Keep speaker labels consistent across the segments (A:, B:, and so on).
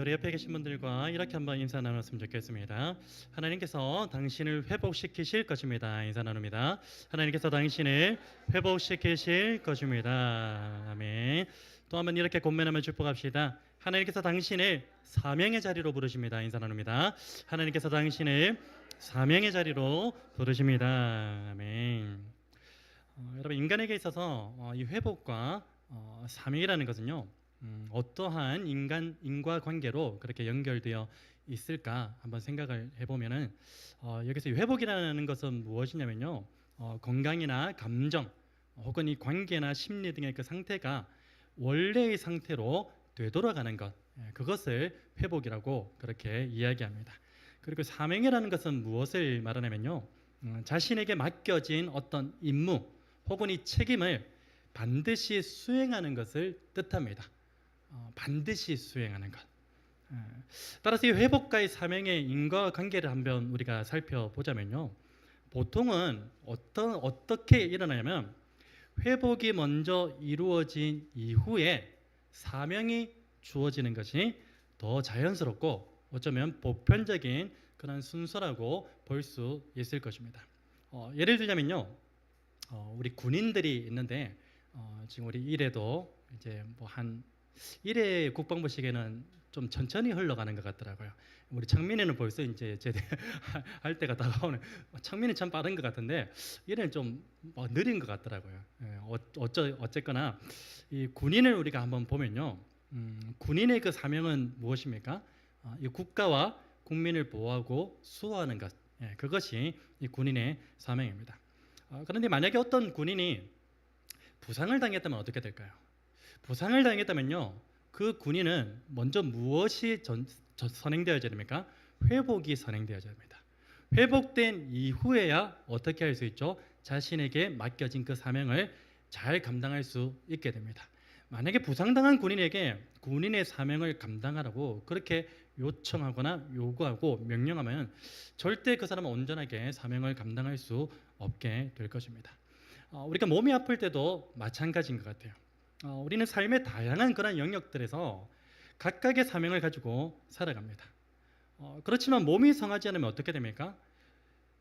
A: 우리 옆에 계신 분들과 이렇게 한번 인사 나눴으면 좋겠습니다. 하나님께서 당신을 회복시키실 것입니다. 인사 나눕니다. 하나님께서 당신을 회복시키실 것입니다. 아멘. 또 한번 이렇게 권면하며 축복합시다. 하나님께서 당신을 사명의 자리로 부르십니다. 인사 나눕니다. 하나님께서 당신을 사명의 자리로 부르십니다. 아멘. 여러분, 인간에게 있어서 이 회복과 사명이라는 것은요, 어떠한 인과관계로 그렇게 연결되어 있을까 한번 생각을 해보면은, 여기서 이 회복이라는 것은 무엇이냐면요, 건강이나 감정 혹은 이 관계나 심리 등의 그 상태가 원래의 상태로 되돌아가는 것, 그것을 회복이라고 그렇게 이야기합니다. 그리고 사명이라는 것은 무엇을 말하냐면요, 자신에게 맡겨진 어떤 임무 혹은 이 책임을 반드시 수행하는 것을 뜻합니다. 반드시 수행하는 것. 따라서 이 회복과의 사명의 인과관계를 한번 우리가 살펴보자면요, 보통은 어떻게 일어나냐면 회복이 먼저 이루어진 이후에 사명이 주어지는 것이 더 자연스럽고 어쩌면 보편적인 그런 순서라고 볼 수 있을 것입니다. 예를 들자면요, 우리 군인들이 있는데 지금 우리 일에도 이제 뭐 한 1회 국방부 시계는 좀 천천히 흘러가는 것 같더라고요. 우리 창민이는 벌써 이제 제대할 때가 다가오는. 창민이 참 빠른 것 같은데 1회는 좀 느린 것 같더라고요. 어쨌거나 이 군인을 우리가 한번 보면요, 군인의 그 사명은 무엇입니까? 이 국가와 국민을 보호하고 수호하는 것, 그것이 이 군인의 사명입니다. 그런데 만약에 어떤 군인이 부상을 당했다면 어떻게 될까요? 부상을 당했다면요, 그 군인은 먼저 무엇이 선행되어야 됩니까? 회복이 선행되어야 됩니다. 회복된 이후에야 어떻게 할 수 있죠? 자신에게 맡겨진 그 사명을 잘 감당할 수 있게 됩니다. 만약에 부상당한 군인에게 군인의 사명을 감당하라고 그렇게 요청하거나 요구하고 명령하면 절대 그 사람은 온전하게 사명을 감당할 수 없게 될 것입니다. 우리가 몸이 아플 때도 마찬가지인 것 같아요. 우리는 삶의 다양한 그런 영역들에서 각각의 사명을 가지고 살아갑니다. 그렇지만 몸이 성하지 않으면 어떻게 됩니까?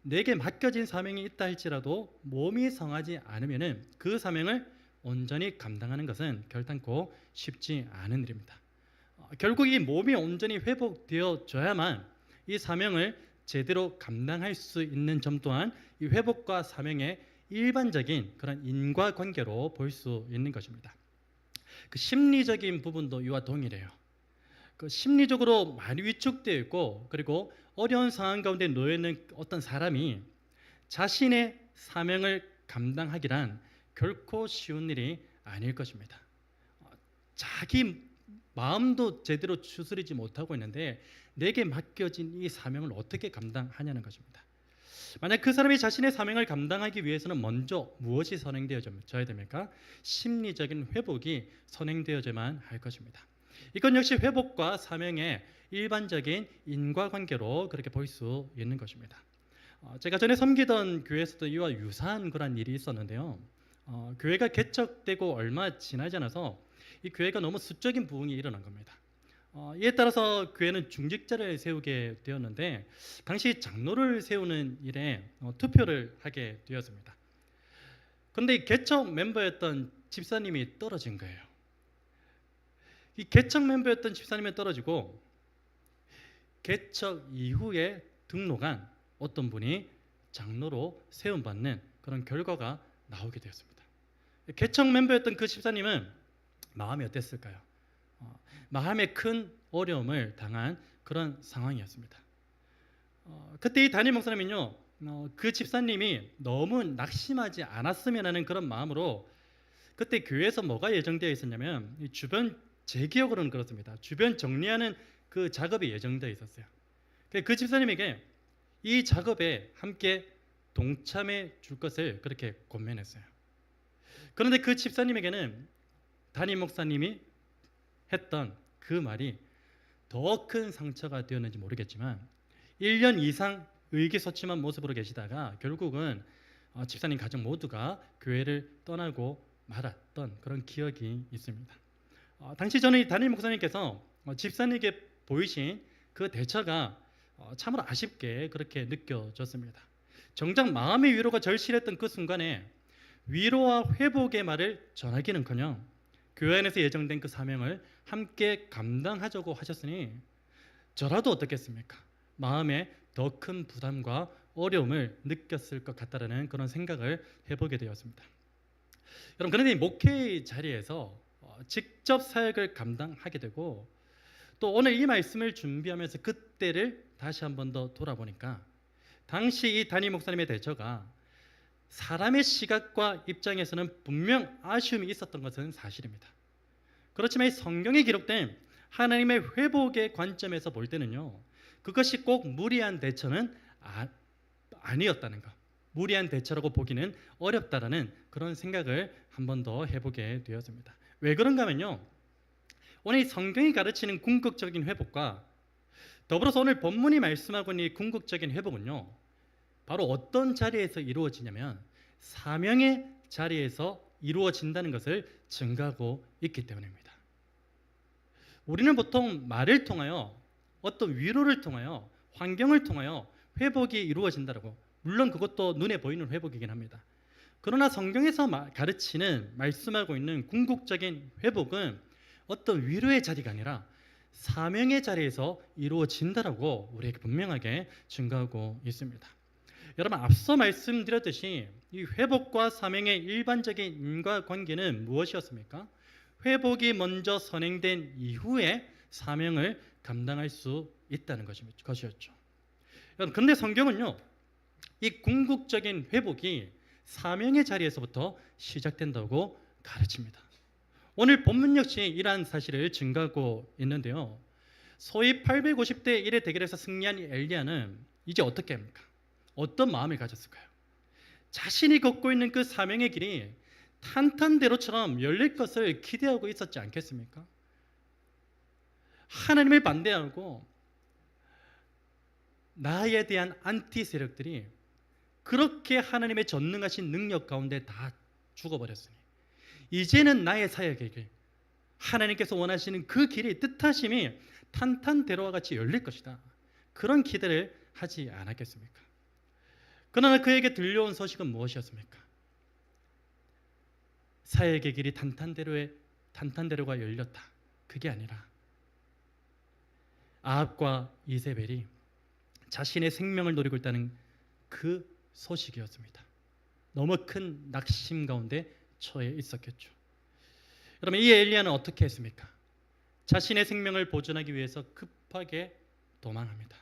A: 내게 맡겨진 사명이 있다 할지라도 몸이 성하지 않으면 그 사명을 온전히 감당하는 것은 결단코 쉽지 않은 일입니다. 결국 이 몸이 온전히 회복되어져야만 이 사명을 제대로 감당할 수 있는 점 또한 이 회복과 사명의 일반적인 그런 인과관계로 볼 수 있는 것입니다. 그 심리적인 부분도 이와 동일해요. 그 심리적으로 많이 위축되어 있고 그리고 어려운 상황 가운데 놓여 있는 어떤 사람이 자신의 사명을 감당하기란 결코 쉬운 일이 아닐 것입니다. 자기 마음도 제대로 추스리지 못하고 있는데 내게 맡겨진 이 사명을 어떻게 감당하냐는 것입니다. 만약 그 사람이 자신의 사명을 감당하기 위해서는 먼저 무엇이 선행되어져야 됩니까? 심리적인 회복이 선행되어져야만 할 것입니다. 이건 역시 회복과 사명의 일반적인 인과관계로 그렇게 볼 수 있는 것입니다. 제가 전에 섬기던 교회에서도 이와 유사한 그런 일이 있었는데요, 교회가 개척되고 얼마 지나지 않아서 이 교회가 너무 수적인 부흥이 일어난 겁니다. 이에 따라서 교회는 중직자를 세우게 되었는데 당시 장로를 세우는 일에 투표를 하게 되었습니다. 그런데 이 개척 멤버였던 집사님이 떨어진 거예요. 이 개척 멤버였던 집사님이 떨어지고 개척 이후에 등록한 어떤 분이 장로로 세움받는 그런 결과가 나오게 되었습니다. 개척 멤버였던 그 집사님은 마음이 어땠을까요? 마음에 큰 어려움을 당한 그런 상황이었습니다. 그때 이 담임 목사님은요, 그 집사님이 너무 낙심하지 않았으면 하는 그런 마음으로 그때 교회에서 뭐가 예정되어 있었냐면 주변, 제 기억으로는 그렇습니다, 주변 정리하는 그 작업이 예정되어 있었어요. 그 집사님에게 이 작업에 함께 동참해 줄 것을 그렇게 권면했어요. 그런데 그 집사님에게는 담임 목사님이 했던 그 말이 더 큰 상처가 되었는지 모르겠지만 1년 이상 의기소침한 모습으로 계시다가 결국은 집사님 가족 모두가 교회를 떠나고 말았던 그런 기억이 있습니다. 당시 저는 이 담임 목사님께서 집사님에게 보이신 그 대처가 참으로 아쉽게 그렇게 느껴졌습니다. 정작 마음의 위로가 절실했던 그 순간에 위로와 회복의 말을 전하기는커녕 교회 안에서 예정된 그 사명을 함께 감당하자고 하셨으니 저라도 어떻겠습니까? 마음에 더 큰 부담과 어려움을 느꼈을 것 같다라는 그런 생각을 해보게 되었습니다. 여러분, 그런데 이 목회의 자리에서 직접 사역을 감당하게 되고 또 오늘 이 말씀을 준비하면서 그때를 다시 한 번 더 돌아보니까 당시 이 담임 목사님의 대처가 사람의 시각과 입장에서는 분명 아쉬움이 있었던 것은 사실입니다. 그렇지만 이 성경에 기록된 하나님의 회복의 관점에서 볼 때는요, 그것이 꼭 무리한 대처는 아니었다는 것, 무리한 대처라고 보기는 어렵다라는 그런 생각을 한 번 더 해보게 되었습니다. 왜 그런가 하면요, 오늘 이 성경이 가르치는 궁극적인 회복과 더불어서 오늘 본문이 말씀하고 있는 이 궁극적인 회복은요, 바로 어떤 자리에서 이루어지냐면 사명의 자리에서 이루어진다는 것을 증가하고 있기 때문입니다. 우리는 보통 말을 통하여 어떤 위로를 통하여 환경을 통하여 회복이 이루어진다라고, 물론 그것도 눈에 보이는 회복이긴 합니다. 그러나 성경에서 가르치는 말씀하고 있는 궁극적인 회복은 어떤 위로의 자리가 아니라 사명의 자리에서 이루어진다라고 우리에게 분명하게 증거하고 있습니다. 여러분, 앞서 말씀드렸듯이 이 회복과 사명의 일반적인 인과관계는 무엇이었습니까? 회복이 먼저 선행된 이후에 사명을 감당할 수 있다는 것이었죠. 그런데 성경은요, 이 궁극적인 회복이 사명의 자리에서부터 시작된다고 가르칩니다. 오늘 본문 역시 이러한 사실을 증거하고 있는데요, 소위 850대 1의 대결에서 승리한 엘리야는 이제 어떻게 합니까? 어떤 마음을 가졌을까요? 자신이 걷고 있는 그 사명의 길이 탄탄대로처럼 열릴 것을 기대하고 있었지 않겠습니까? 하나님을 반대하고 나에 대한 안티 세력들이 그렇게 하나님의 전능하신 능력 가운데 다 죽어버렸으니 이제는 나의 사역의 길, 하나님께서 원하시는 그 길이, 뜻하심이 탄탄대로와 같이 열릴 것이다, 그런 기대를 하지 않았겠습니까? 그러나 그에게 들려온 소식은 무엇이었습니까? 사역의 길이 탄탄대로가 열렸다, 그게 아니라 아합과 이세벨이 자신의 생명을 노리고 있다는 그 소식이었습니다. 너무 큰 낙심 가운데 처해 있었겠죠. 여러분, 이 엘리야는 어떻게 했습니까? 자신의 생명을 보존하기 위해서 급하게 도망합니다.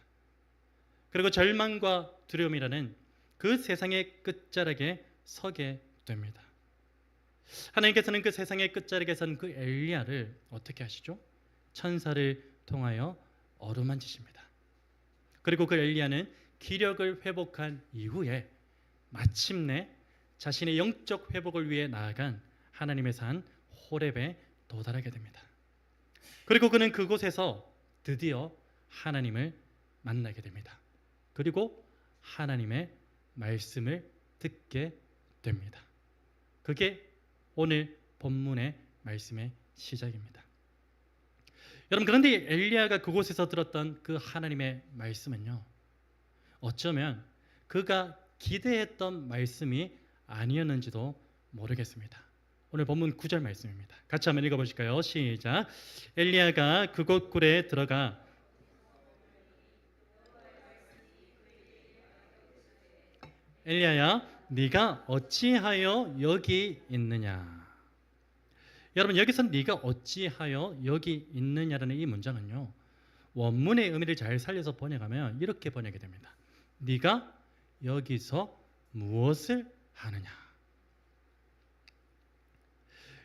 A: 그리고 절망과 두려움이라는 그 세상의 끝자락에 서게 됩니다. 하나님께서는 그 세상의 끝자락에 선 그 엘리야를 어떻게 하시죠? 천사를 통하여 어루만지십니다. 그리고 그 엘리야는 기력을 회복한 이후에 마침내 자신의 영적 회복을 위해 나아간 하나님의 산 호렙에 도달하게 됩니다. 그리고 그는 그곳에서 드디어 하나님을 만나게 됩니다. 그리고 하나님의 말씀을 듣게 됩니다. 그게 오늘 본문의 말씀의 시작입니다. 여러분, 그런데 엘리야가 그곳에서 들었던 그 하나님의 말씀은요, 어쩌면 그가 기대했던 말씀이 아니었는지도 모르겠습니다. 오늘 본문 9절 말씀입니다. 같이 한번 읽어보실까요? 시작. 엘리야가 그곳 굴에 들어가 엘리야야, 네가 어찌하여 여기 있느냐? 여러분, 여기서 네가 어찌하여 여기 있느냐라는 이 문장은요, 원문의 의미를 잘 살려서 번역하면 이렇게 번역이 됩니다. 네가 여기서 무엇을 하느냐?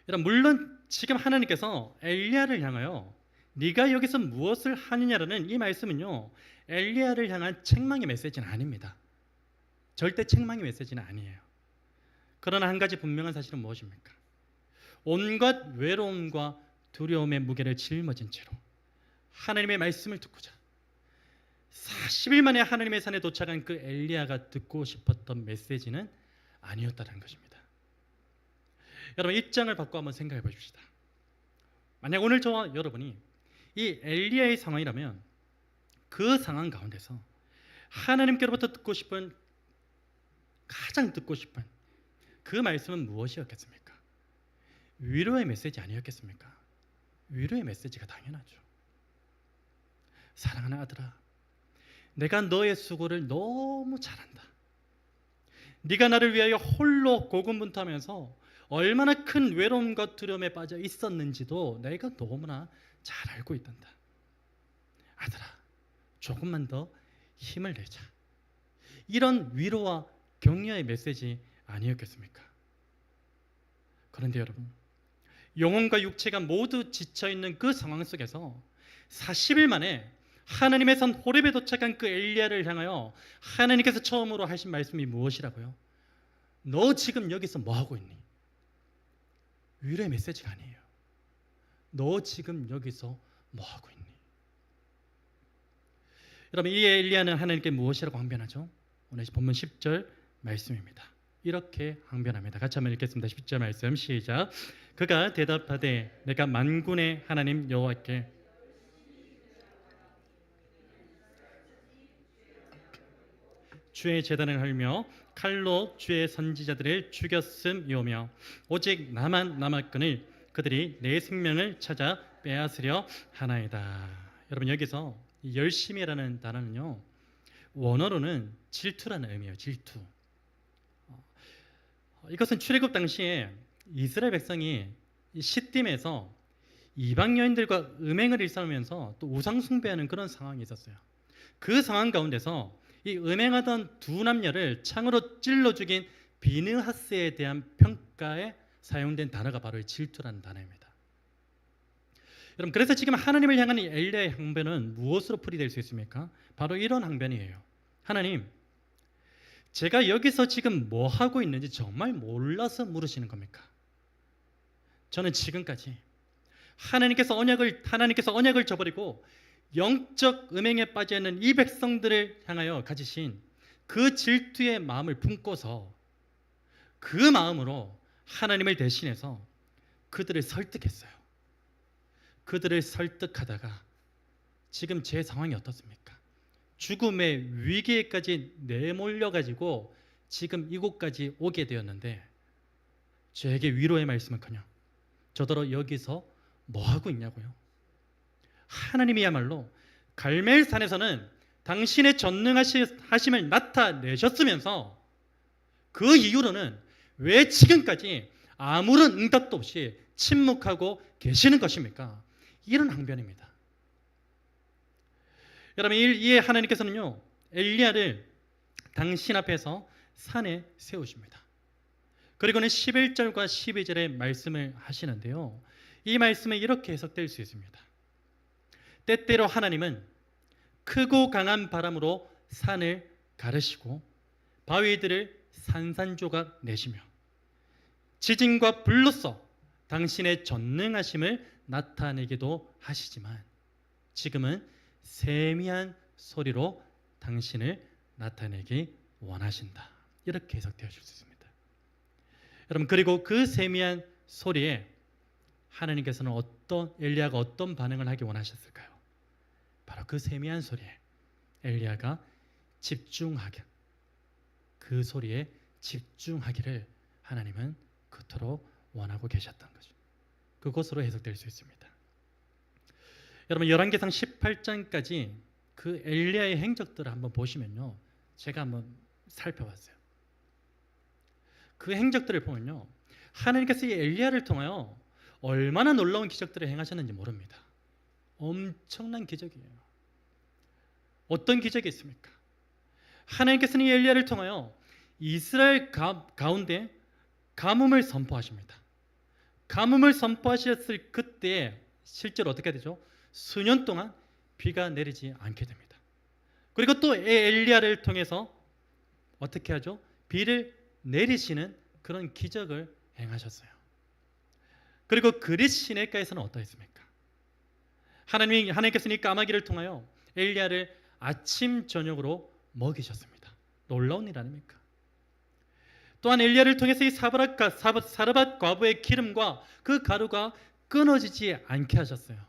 A: 여러분, 물론 지금 하나님께서 엘리야를 향하여 네가 여기서 무엇을 하느냐라는 이 말씀은요, 엘리야를 향한 책망의 메시지는 아닙니다. 절대 책망의 메시지는 아니에요. 그러나 한 가지 분명한 사실은 무엇입니까? 온갖 외로움과 두려움의 무게를 짊어진 채로 하나님의 말씀을 듣고자 40일 만에 하나님의 산에 도착한 그 엘리야가 듣고 싶었던 메시지는 아니었다는 것입니다. 여러분, 입장을 바꿔 한번 생각해 보십시다. 만약 오늘 저와 여러분이 이 엘리야의 상황이라면 그 상황 가운데서 하나님께로부터 가장 듣고 싶은 그 말씀은 무엇이었겠습니까? 위로의 메시지 아니었겠습니까? 위로의 메시지가 당연하죠. 사랑하는 아들아, 내가 너의 수고를 너무 잘한다. 네가 나를 위하여 홀로 고군분투하면서 얼마나 큰 외로움과 두려움에 빠져 있었는지도 내가 너무나 잘 알고 있단다. 아들아, 조금만 더 힘을 내자. 이런 위로와 격려의 메시지 아니었겠습니까? 그런데 여러분, 영혼과 육체가 모두 지쳐있는 그 상황 속에서 40일 만에 하나님의 산 호렙에 도착한 그 엘리야를 향하여 하나님께서 처음으로 하신 말씀이 무엇이라고요? 너 지금 여기서 뭐하고 있니? 위로의 메시지가 아니에요. 너 지금 여기서 뭐하고 있니? 여러분, 이 엘리야는 하나님께 무엇이라고 항변하죠? 오늘 본문 10절 말씀입니다. 이렇게 항변합니다. 같이 한번 읽겠습니다. 10절 말씀 시작. 그가 대답하되 내가 만군의 하나님 여호와께 주의 제단을 헐며 칼로 주의 선지자들을 죽였음이오며 오직 나만 남았거늘 그들이 내 생명을 찾아 빼앗으려 하나이다. 여러분, 여기서 열심이라는 단어는요, 원어로는 질투라는 의미예요. 질투. 이것은 출애굽 당시에 이스라엘 백성이 시딤에서 이방 여인들과 음행을 일삼으면서 또 우상 숭배하는 그런 상황이 있었어요. 그 상황 가운데서 이 음행하던 두 남녀를 창으로 찔러 죽인 비느하스에 대한 평가에 사용된 단어가 바로 이 질투라는 단어입니다. 여러분, 그래서 지금 하나님을 향한 이 엘리야의 항변은 무엇으로 풀이될 수 있습니까? 바로 이런 항변이에요. 하나님, 제가 여기서 지금 뭐 하고 있는지 정말 몰라서 물으시는 겁니까? 저는 지금까지 하나님께서 언약을 저버리고 영적 음행에 빠져 있는 이 백성들을 향하여 가지신 그 질투의 마음을 품고서 그 마음으로 하나님을 대신해서 그들을 설득했어요. 그들을 설득하다가 지금 제 상황이 어떻습니까? 죽음의 위기에까지 내몰려 가지고 지금 이곳까지 오게 되었는데 저에게 위로의 말씀은커녕 저더러 여기서 뭐 하고 있냐고요? 하나님이야말로 갈멜산에서는 당신의 전능하심을 나타내셨으면서 그 이후로는 왜 지금까지 아무런 응답도 없이 침묵하고 계시는 것입니까? 이런 항변입니다. 여러분, 이에 하나님께서는요, 엘리야를 당신 앞에서 산에 세우십니다. 그리고는 11절과 12절의 말씀을 하시는데요, 이 말씀은 이렇게 해석될 수 있습니다. 때때로 하나님은 크고 강한 바람으로 산을 가르시고 바위들을 산산조각 내시며 지진과 불로써 당신의 전능하심을 나타내기도 하시지만 지금은 세미한 소리로 당신을 나타내기 원하신다. 이렇게 해석되어질 수 있습니다. 여러분, 그리고 그 세미한 소리에 하나님께서는 엘리야가 어떤 반응을 하기 원하셨을까요? 바로 그 세미한 소리에 엘리야가 그 소리에 집중하기를 하나님은 그토록 원하고 계셨던 거죠. 그것으로 해석될 수 있습니다. 여러분, 열왕기상 18장까지 그 엘리야의 행적들을 한번 보시면요, 제가 한번 살펴봤어요. 그 행적들을 보면요, 하나님께서 이 엘리야를 통하여 얼마나 놀라운 기적들을 행하셨는지 모릅니다. 엄청난 기적이에요. 어떤 기적이 있습니까? 하나님께서는 이 엘리야를 통하여 이스라엘 가운데 가뭄을 선포하십니다. 가뭄을 선포하셨을 그때에 실제로 어떻게 되죠? 수년 동안 비가 내리지 않게 됩니다. 그리고 또 엘리야를 통해서 어떻게 하죠? 비를 내리시는 그런 기적을 행하셨어요. 그리고 그릿 시내가에서는 어떠했습니까? 하나님께서는 이 까마귀를 통하여 엘리야를 아침 저녁으로 먹이셨습니다. 놀라운 일 아닙니까? 또한 엘리야를 통해서 이 사르밧 과부의 기름과 그 가루가 끊어지지 않게 하셨어요.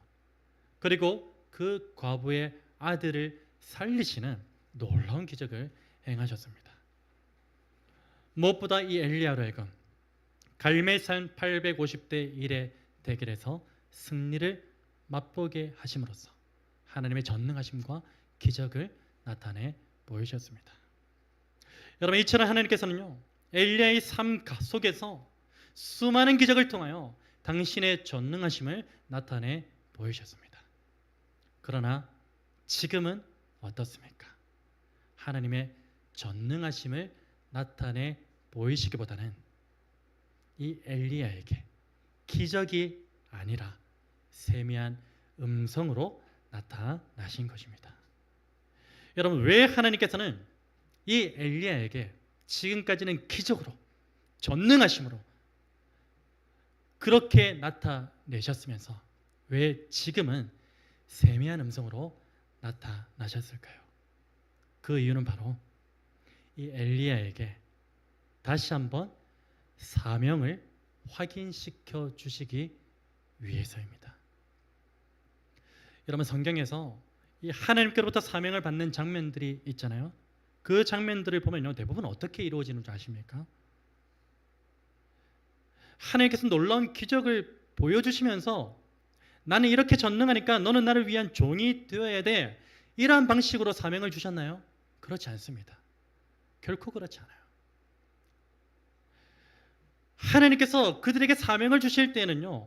A: 그리고 그 과부의 아들을 살리시는 놀라운 기적을 행하셨습니다. 무엇보다 이 엘리야로 하여금 갈멜산 850대 1의 대결에서 승리를 맛보게 하심으로써 하나님의 전능하심과 기적을 나타내 보이셨습니다. 여러분, 이처럼 하나님께서는요, 엘리야의 삶 속에서 수많은 기적을 통하여 당신의 전능하심을 나타내 보이셨습니다. 그러나 지금은 어떻습니까? 하나님의 전능하심을 나타내 보이시기보다는 이 엘리야에게 기적이 아니라 세미한 음성으로 나타나신 것입니다. 여러분, 왜 하나님께서는 이 엘리야에게 지금까지는 기적으로 전능하심으로 그렇게 나타내셨으면서 왜 지금은 세미한 음성으로 나타나셨을까요? 그 이유는 바로 이 엘리야에게 다시 한번 사명을 확인시켜 주시기 위해서입니다. 여러분, 성경에서 이 하나님께로부터 사명을 받는 장면들이 있잖아요. 그 장면들을 보면요, 대부분 어떻게 이루어지는 줄 아십니까? 하나님께서 놀라운 기적을 보여주시면서 나는 이렇게 전능하니까 너는 나를 위한 종이 되어야 돼, 이러한 방식으로 사명을 주셨나요? 그렇지 않습니다. 결코 그렇지 않아요. 하나님께서 그들에게 사명을 주실 때는요,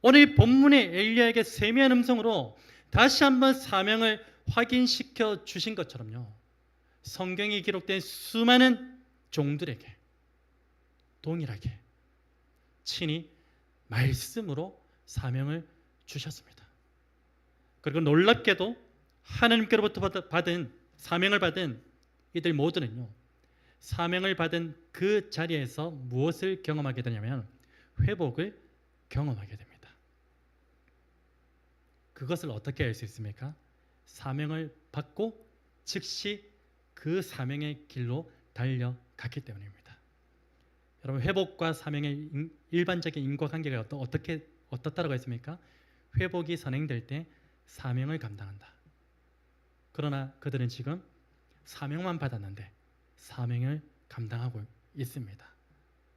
A: 오늘 본문의 엘리야에게 세미한 음성으로 다시 한번 사명을 확인시켜 주신 것처럼요, 성경에 기록된 수많은 종들에게 동일하게 친히 말씀으로 사명을 주셨습니다. 그리고 놀랍게도 하나님께로부터 받은 사명을 받은 이들 모두는요, 사명을 받은 그 자리에서 무엇을 경험하게 되냐면 회복을 경험하게 됩니다. 그것을 어떻게 알 수 있습니까? 사명을 받고 즉시 그 사명의 길로 달려갔기 때문입니다. 여러분, 회복과 사명의 일반적인 인과관계가 어떻다라고 했습니까? 회복이 선행될 때 사명을 감당한다. 그러나 그들은 지금 사명만 받았는데 사명을 감당하고 있습니다.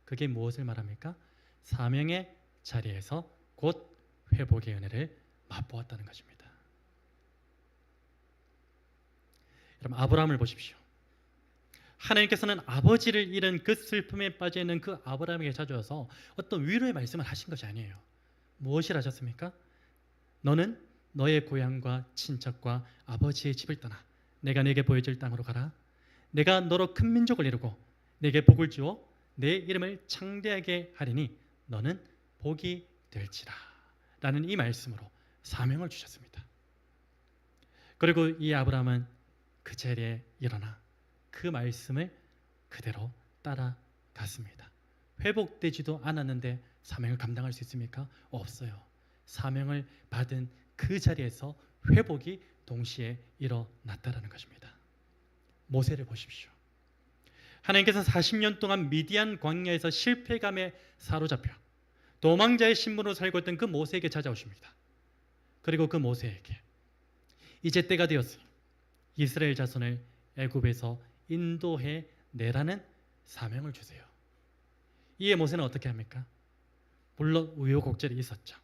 A: 그게 무엇을 말합니까? 사명의 자리에서 곧 회복의 은혜를 맛보았다는 것입니다. 여러분, 아브라함을 보십시오. 하나님께서는 아버지를 잃은 그 슬픔에 빠져있는 그 아브라함에게 찾아와서 어떤 위로의 말씀을 하신 것이 아니에요. 무엇을 하셨습니까? 너는 너의 고향과 친척과 아버지의 집을 떠나 내가 네게 보여줄 땅으로 가라. 내가 너로 큰 민족을 이루고 네게 복을 주어 내 이름을 창대하게 하리니 너는 복이 될지라 라는 이 말씀으로 사명을 주셨습니다. 그리고 이 아브라함은 그 자리에 일어나 그 말씀을 그대로 따라갔습니다. 회복되지도 않았는데 사명을 감당할 수 있습니까? 없어요. 사명을 받은 그 자리에서 회복이 동시에 일어났다라는 것입니다. 모세를 보십시오. 하나님께서 40년 동안 미디안 광야에서 실패감에 사로잡혀 도망자의 신분으로 살고 있던 그 모세에게 찾아오십니다. 그리고 그 모세에게 이제 때가 되었으니 이스라엘 자손을 애굽에서 인도해 내라는 사명을 주세요. 이에 모세는 어떻게 합니까? 물론 우여곡절이 있었죠.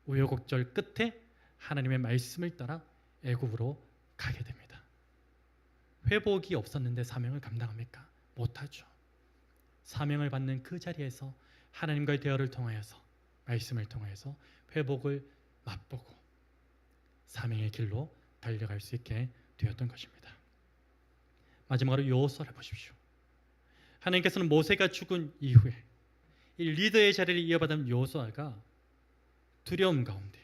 A: 우여곡절 끝에 하나님의 말씀을 따라 애굽으로 가게 됩니다. 회복이 없었는데 사명을 감당합니까? 못하죠. 사명을 받는 그 자리에서 하나님과의 대화를 통하여서 말씀을 통하여서 회복을 맛보고 사명의 길로 달려갈 수 있게 되었던 것입니다. 마지막으로 여호수아를 보십시오. 하나님께서는 모세가 죽은 이후에 이 리더의 자리를 이어받은 여호수아가 두려움 가운데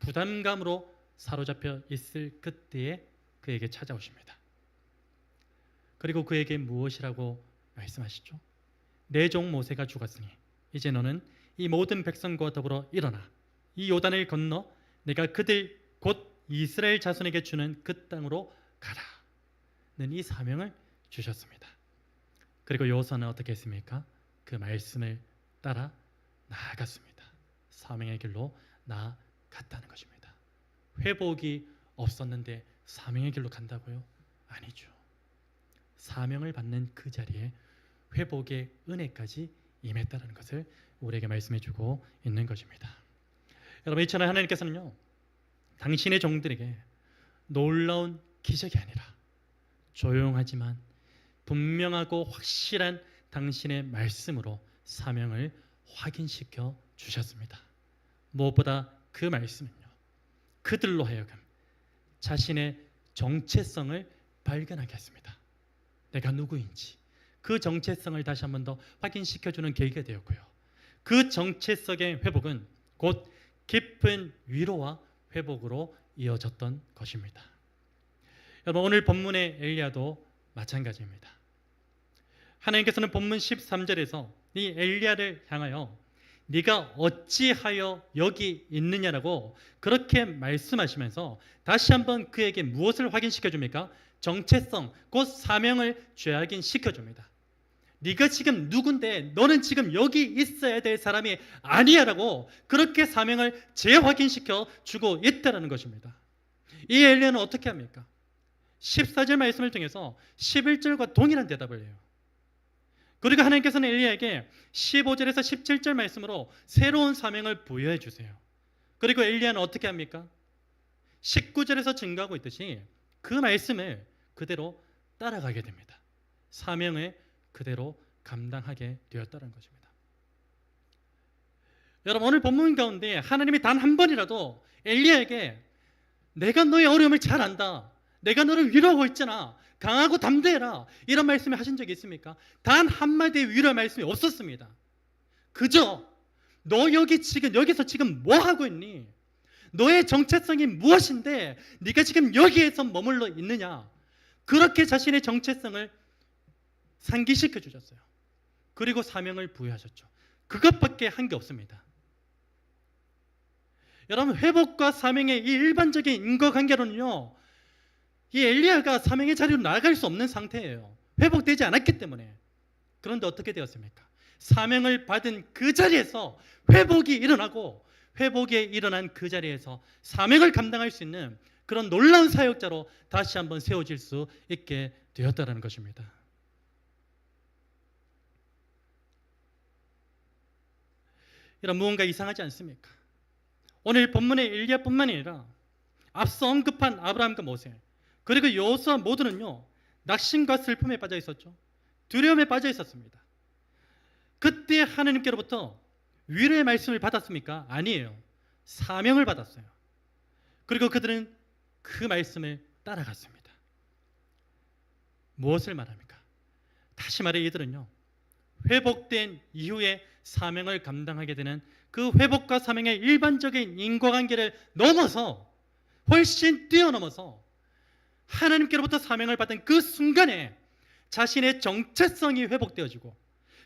A: 부담감으로 사로잡혀 있을 그때에 그에게 찾아오십니다. 그리고 그에게 무엇이라고 말씀하시죠? 내 종 모세가 죽었으니 이제 너는 이 모든 백성과 더불어 일어나 이 요단을 건너 내가 그들 곧 이스라엘 자손에게 주는 그 땅으로 가라는 이 사명을 주셨습니다. 그리고 여호수아는 어떻게 했습니까? 그 말씀을 따라 나아갔습니다. 사명의 길로 나아갔다는 것입니다. 회복이 없었는데 사명의 길로 간다고요? 아니죠. 사명을 받는 그 자리에 회복의 은혜까지 임했다는 것을 우리에게 말씀해 주고 있는 것입니다. 여러분, 이처럼 하나님께서는요, 당신의 종들에게 놀라운 기적이 아니라 조용하지만 분명하고 확실한 당신의 말씀으로 사명을 확인시켜 주셨습니다. 무엇보다 그 말씀은요, 그들로 하여금 자신의 정체성을 발견하게 했습니다. 내가 누구인지 그 정체성을 다시 한 번 더 확인시켜주는 계기가 되었고요. 그 정체성의 회복은 곧 깊은 위로와 회복으로 이어졌던 것입니다. 여러분, 오늘 본문의 엘리야도 마찬가지입니다. 하나님께서는 본문 13절에서 이 엘리야를 향하여 네가 어찌하여 여기 있느냐라고 그렇게 말씀하시면서 다시 한번 그에게 무엇을 확인시켜 줍니까? 정체성, 곧 사명을 재확인시켜 줍니다. 네가 지금 누군데 너는 지금 여기 있어야 될 사람이 아니야라고 그렇게 사명을 재확인시켜 주고 있다는 것입니다. 이 엘리야는 어떻게 합니까? 14절 말씀을 통해서 11절과 동일한 대답을 해요. 그리고 하나님께서는 엘리야에게 15절에서 17절 말씀으로 새로운 사명을 부여해 주세요. 그리고 엘리야는 어떻게 합니까? 19절에서 증거하고 있듯이 그 말씀을 그대로 따라가게 됩니다. 사명을 그대로 감당하게 되었다는 것입니다. 여러분, 오늘 본문 가운데 하나님이 단 한 번이라도 엘리야에게 내가 너의 어려움을 잘 안다, 내가 너를 위로하고 있잖아, 강하고 담대해라, 이런 말씀을 하신 적이 있습니까? 단 한마디의 위로의 말씀이 없었습니다. 그저 너 여기서 지금 뭐 하고 있니? 너의 정체성이 무엇인데 네가 지금 여기에서 머물러 있느냐? 그렇게 자신의 정체성을 상기시켜 주셨어요. 그리고 사명을 부여하셨죠. 그것밖에 한 게 없습니다. 여러분, 회복과 사명의 이 일반적인 인과관계로는요, 이 엘리야가 사명의 자리로 나아갈 수 없는 상태예요. 회복되지 않았기 때문에. 그런데 어떻게 되었습니까? 사명을 받은 그 자리에서 회복이 일어나고, 회복이 일어난 그 자리에서 사명을 감당할 수 있는 그런 놀라운 사역자로 다시 한번 세워질 수 있게 되었다는 것입니다. 이런 무언가 이상하지 않습니까? 오늘 본문의 엘리야뿐만 아니라 앞서 언급한 아브라함과 모세, 그리고 여호수아 모두는요, 낙심과 슬픔에 빠져 있었죠. 두려움에 빠져 있었습니다. 그때 하나님께로부터 위로의 말씀을 받았습니까? 아니에요. 사명을 받았어요. 그리고 그들은 그 말씀을 따라갔습니다. 무엇을 말합니까? 다시 말해 이들은요, 회복된 이후에 사명을 감당하게 되는 그 회복과 사명의 일반적인 인과관계를 넘어서, 훨씬 뛰어넘어서 하나님께로부터 사명을 받은 그 순간에 자신의 정체성이 회복되어지고,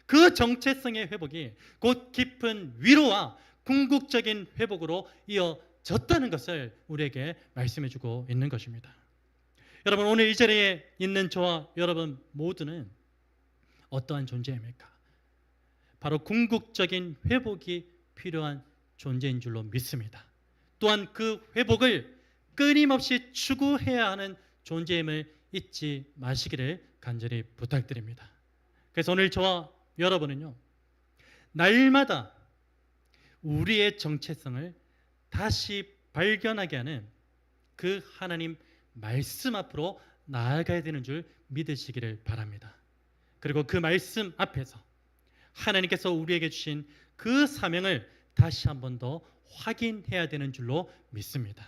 A: 그 정체성의 회복이 곧 깊은 위로와 궁극적인 회복으로 이어졌다는 것을 우리에게 말씀해 주고 있는 것입니다. 여러분, 오늘 이 자리에 있는 저와 여러분 모두는 어떠한 존재입니까? 바로 궁극적인 회복이 필요한 존재인 줄로 믿습니다. 또한 그 회복을 끊임없이 추구해야 하는 존재임을 잊지 마시기를 간절히 부탁드립니다. 그래서 오늘 저와 여러분은요, 날마다 우리의 정체성을 다시 발견하게 하는 그 하나님 말씀 앞으로 나아가야 되는 줄 믿으시기를 바랍니다. 그리고 그 말씀 앞에서 하나님께서 우리에게 주신 그 사명을 다시 한 번 더 확인해야 되는 줄로 믿습니다.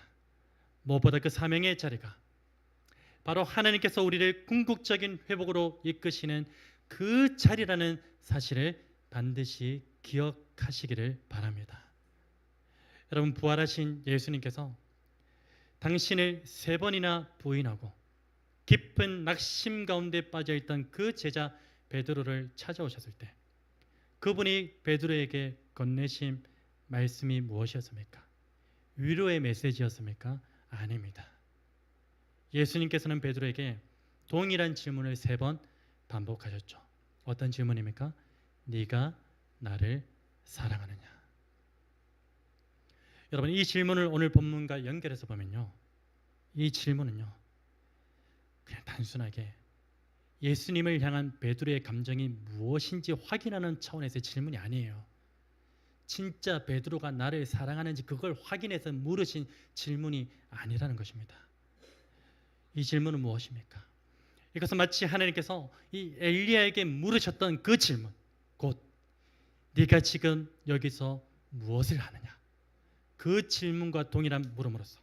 A: 무엇보다 그 사명의 자리가 바로 하나님께서 우리를 궁극적인 회복으로 이끄시는 그 자리라는 사실을 반드시 기억하시기를 바랍니다. 여러분, 부활하신 예수님께서 당신을 3번이나 부인하고 깊은 낙심 가운데 빠져있던 그 제자 베드로를 찾아오셨을 때 그분이 베드로에게 건네신 말씀이 무엇이었습니까? 위로의 메시지였습니까? 아닙니다. 예수님께서는 베드로에게 동일한 질문을 3번 반복하셨죠. 어떤 질문입니까? 네가 나를 사랑하느냐? 여러분, 이 질문을 오늘 본문과 연결해서 보면요, 이 질문은요, 그냥 단순하게 예수님을 향한 베드로의 감정이 무엇인지 확인하는 차원에서의 질문이 아니에요. 진짜 베드로가 나를 사랑하는지 그걸 확인해서 물으신 질문이 아니라는 것입니다. 이 질문은 무엇입니까? 이것은 마치 하나님께서 이 엘리야에게 물으셨던 그 질문, 곧 네가 지금 여기서 무엇을 하느냐, 그 질문과 동일한 물음으로써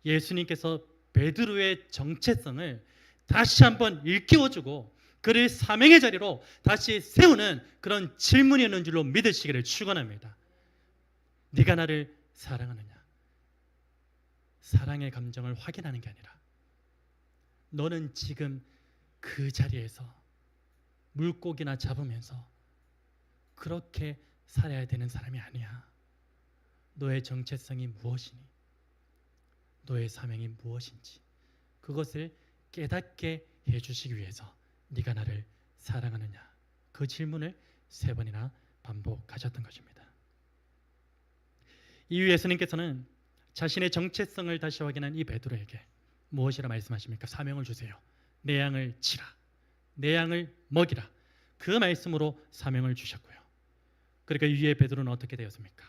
A: 예수님께서 베드로의 정체성을 다시 한번 일깨워주고 그를 사명의 자리로 다시 세우는 그런 질문이었는 줄로 믿으시기를 축원합니다. 네가 나를 사랑하느냐, 사랑의 감정을 확인하는 게 아니라 너는 지금 그 자리에서 물고기나 잡으면서 그렇게 살아야 되는 사람이 아니야. 너의 정체성이 무엇이니, 너의 사명이 무엇인지 그것을 깨닫게 해주시기 위해서 네가 나를 사랑하느냐, 그 질문을 3번이나 반복하셨던 것입니다. 이후 예수님께서는 자신의 정체성을 다시 확인한 이 베드로에게 무엇이라 말씀하십니까? 사명을 주세요. 내 양을 치라, 내 양을 먹이라, 그 말씀으로 사명을 주셨고요. 그러니까 이후에 베드로는 어떻게 되었습니까?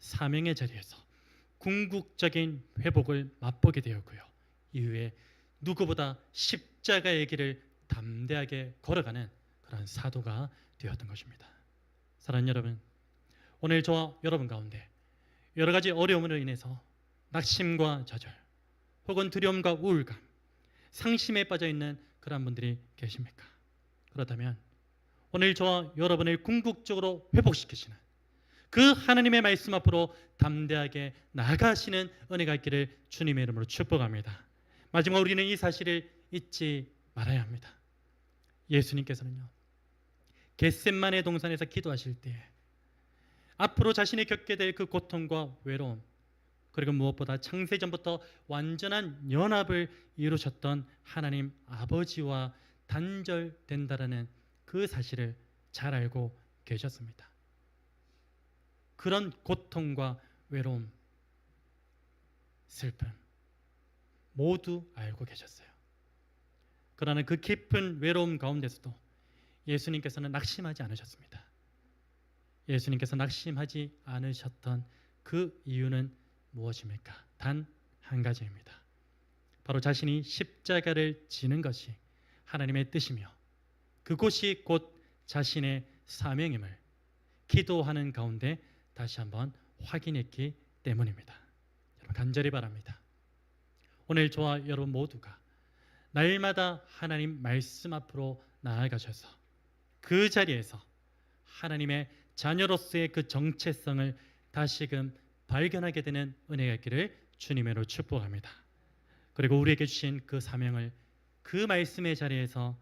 A: 사명의 자리에서 궁극적인 회복을 맛보게 되었고요. 이후에 누구보다 십자가의 길을 담대하게 걸어가는 그런 사도가 되었던 것입니다. 사랑하는 여러분, 오늘 저와 여러분 가운데 여러 가지 어려움으로 인해서 낙심과 좌절, 혹은 두려움과 우울감, 상심에 빠져 있는 그런 분들이 계십니까? 그렇다면 오늘 저와 여러분을 궁극적으로 회복시키시는 그 하나님의 말씀 앞으로 담대하게 나아가시는 은혜가 있기를 주님의 이름으로 축복합니다. 마지막 우리는 이 사실을 잊지 말아야 합니다. 예수님께서는요, 겟셋마네 동산에서 기도하실 때 앞으로 자신이 겪게 될 그 고통과 외로움, 그리고 무엇보다 창세전부터 완전한 연합을 이루셨던 하나님 아버지와 단절된다라는 그 사실을 잘 알고 계셨습니다. 그런 고통과 외로움, 슬픔 모두 알고 계셨어요. 그러나 그 깊은 외로움 가운데서도 예수님께서는 낙심하지 않으셨습니다. 예수님께서 낙심하지 않으셨던 그 이유는 무엇입니까? 단 한 가지입니다. 바로 자신이 십자가를 지는 것이 하나님의 뜻이며 그곳이 곧 자신의 사명임을 기도하는 가운데 다시 한번 확인했기 때문입니다. 여러분, 간절히 바랍니다. 오늘 저와 여러분 모두가 날마다 하나님 말씀 앞으로 나아가셔서 그 자리에서 하나님의 자녀로서의 그 정체성을 다시금 발견하게 되는 은혜가 있기를 주님으로 축복합니다. 그리고 우리에게 주신 그 사명을 그 말씀의 자리에서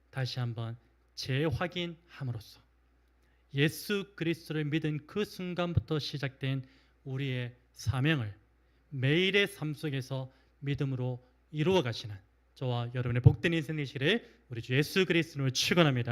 A: 다시 한번 재확인함으로써 예수 그리스도를 믿은 그 순간부터 시작된 우리의 사명을 매일의 삶 속에서 믿음으로 이루어 가시는 저와 여러분의 복된 인생 되시기를 우리 주 예수 그리스도로 축원합니다.